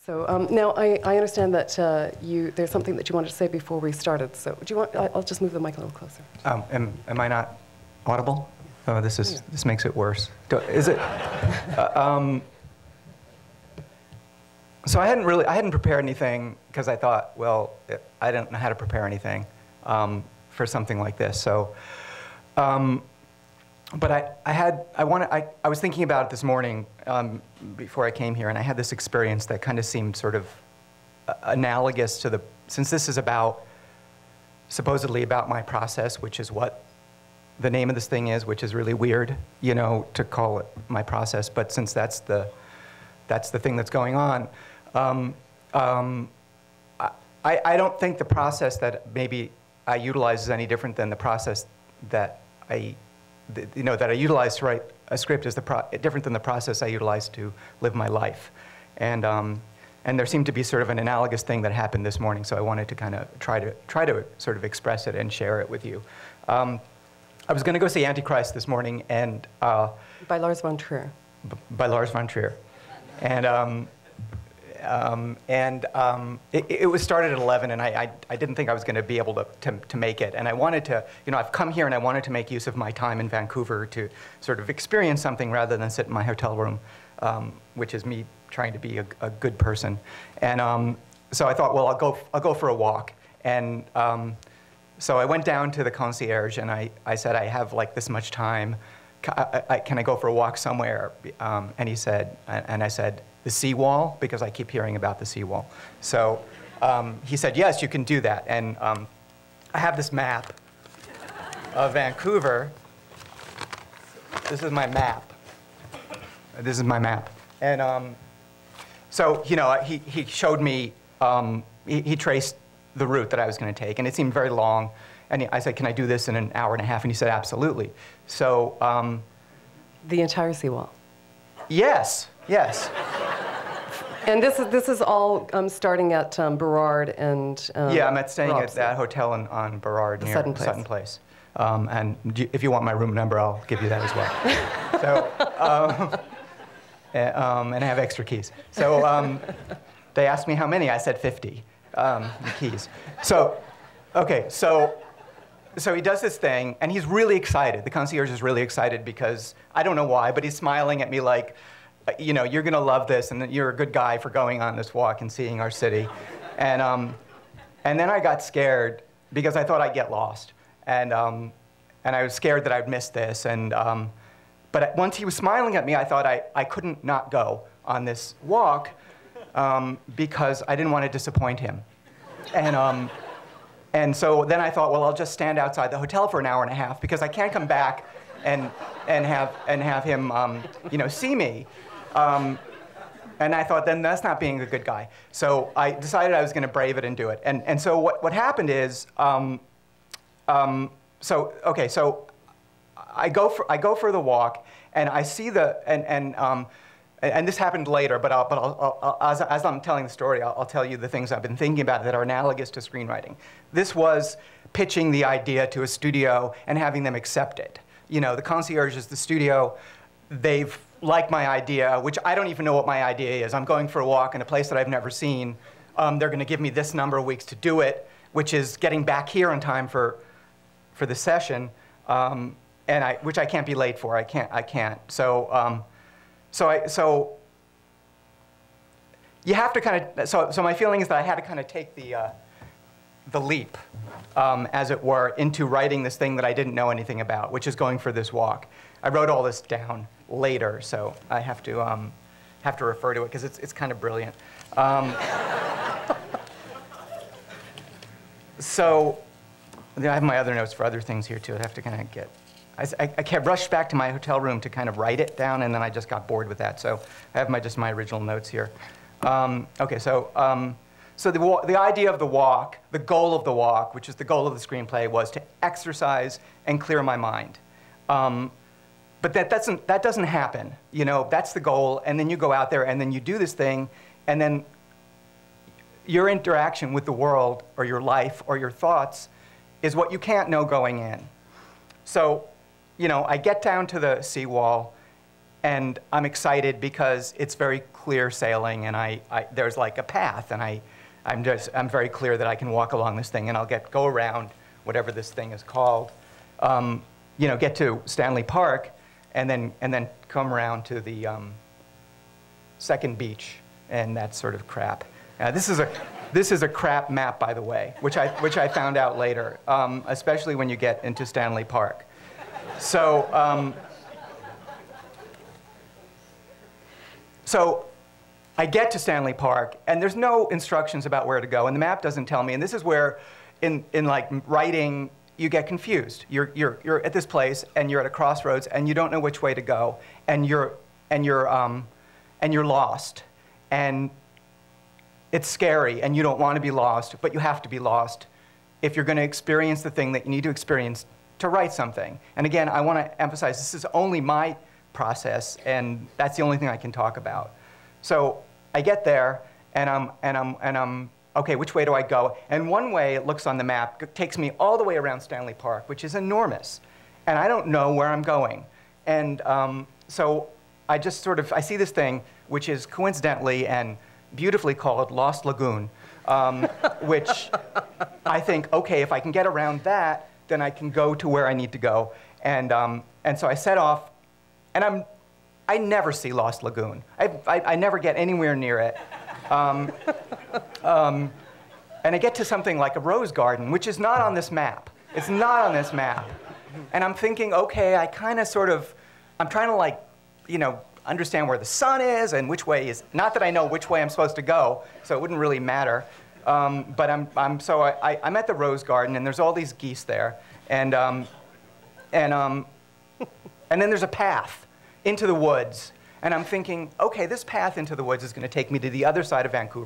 So now I understand that there's something that you wanted to say before we started. So do you want? I'll just move the mic a little closer. Am I not audible? Oh, this makes it worse. Is it? So I hadn't prepared anything because I thought, well, I don't know how to prepare anything for something like this. So, but I was thinking about it this morning before I came here, and I had this experience that kind of seemed sort of analogous to since this is supposedly about my process, which is what the name of this thing is, which is really weird, you know, to call it my process. But since that's the thing that's going on, I don't think the process that maybe I utilize is any different than the process that I utilize to write a script is different than the process I utilize to live my life. And there seemed to be sort of an analogous thing that happened this morning, so I wanted to kind of try to sort of express it and share it with you. I was going to go see Antichrist this morning, and by Lars von Trier. By Lars von Trier, and it was started at 11, and I didn't think I was going to be able to make it. And I wanted to, you know, I've come here and I wanted to make use of my time in Vancouver to sort of experience something rather than sit in my hotel room, which is me trying to be a good person. And so I thought, well, I'll go for a walk. And so I went down to the concierge and I said, I have like this much time. Can I go for a walk somewhere? And he said, and I said, the seawall, because I keep hearing about the seawall. So he said, yes, you can do that. And I have this map of Vancouver. This is my map. This is my map. And so, you know, he showed me, he traced the route that I was going to take, and it seemed very long. And I said, can I do this in an hour and a half? And he said, absolutely. So the entire seawall? Yes, yes. And this is all starting at Burrard and yeah, I'm staying Robson. at that hotel on Burrard near Sutton Place. And if you want my room number, I'll give you that as well. So, and I have extra keys. So they asked me how many. I said 50 keys. So, okay, so he does this thing, and he's really excited. The concierge is really excited because, I don't know why, but he's smiling at me like, you know, you're going to love this, and you're a good guy for going on this walk and seeing our city. And then I got scared because I thought I'd get lost. And I was scared that I'd miss this. But once he was smiling at me, I thought I couldn't not go on this walk because I didn't want to disappoint him. And so then I thought, well, I'll just stand outside the hotel for an hour and a half because I can't come back and have him, you know, see me. And I thought, then that's not being a good guy. So I decided I was going to brave it and do it. And so what happened is, so I go for the walk, and I see and this happened later, but as I'm telling the story, I'll tell you the things I've been thinking about that are analogous to screenwriting. This was pitching the idea to a studio and having them accept it. You know, the concierge is the studio. They've liked my idea, which I don't even know what my idea is. I'm going for a walk in a place that I've never seen. They're going to give me this number of weeks to do it, which is getting back here in time for the session, which I can't be late for. I can't. So you have to kind of. So my feeling is that I had to kind of take the leap, as it were, into writing this thing that I didn't know anything about, which is going for this walk. I wrote all this down later, so I have to refer to it because it's kind of brilliant. So I have my other notes for other things here too. I have to kind of get. I rushed back to my hotel room to kind of write it down, and then I just got bored with that. So I have just my original notes here. Okay, so the idea of the walk, the goal of the walk, which is the goal of the screenplay, was to exercise and clear my mind. But that doesn't happen. You know, that's the goal, and then you go out there and then you do this thing, and then your interaction with the world or your life or your thoughts is what you can't know going in. So, you know, I get down to the seawall, and I'm excited because it's very clear sailing, and there's like a path, and I'm very clear that I can walk along this thing, and I'll go around whatever this thing is called, you know, get to Stanley Park, and then come around to the second beach, and that sort of crap. This is a crap map, by the way, which I found out later, especially when you get into Stanley Park. So I get to Stanley Park, and there's no instructions about where to go, and the map doesn't tell me. And this is where, in like writing, you get confused. You're at this place, and you're at a crossroads, and you don't know which way to go, and you're lost, and it's scary, and you don't want to be lost, but you have to be lost if you're going to experience the thing that you need to experience to write something. And again, I want to emphasize this is only my process, and that's the only thing I can talk about. So I get there, and I'm okay, which way do I go? And one way, it looks on the map, takes me all the way around Stanley Park, which is enormous. And I don't know where I'm going. And so I just sort of, I see this thing, which is coincidentally and beautifully called Lost Lagoon, which I think, okay, if I can get around that, then I can go to where I need to go. And so I set off, and I never see Lost Lagoon. I never get anywhere near it. And I get to something like a rose garden, which is not on this map. It's not on this map. And I'm thinking, okay, I'm trying to like, you know, understand where the sun is and which way is, not that I know which way I'm supposed to go, so it wouldn't really matter. But I'm at the rose garden, and there's all these geese there. And then there's a path into the woods. And I'm thinking, okay, this path into the woods is going to take me to the other side of Vancouver.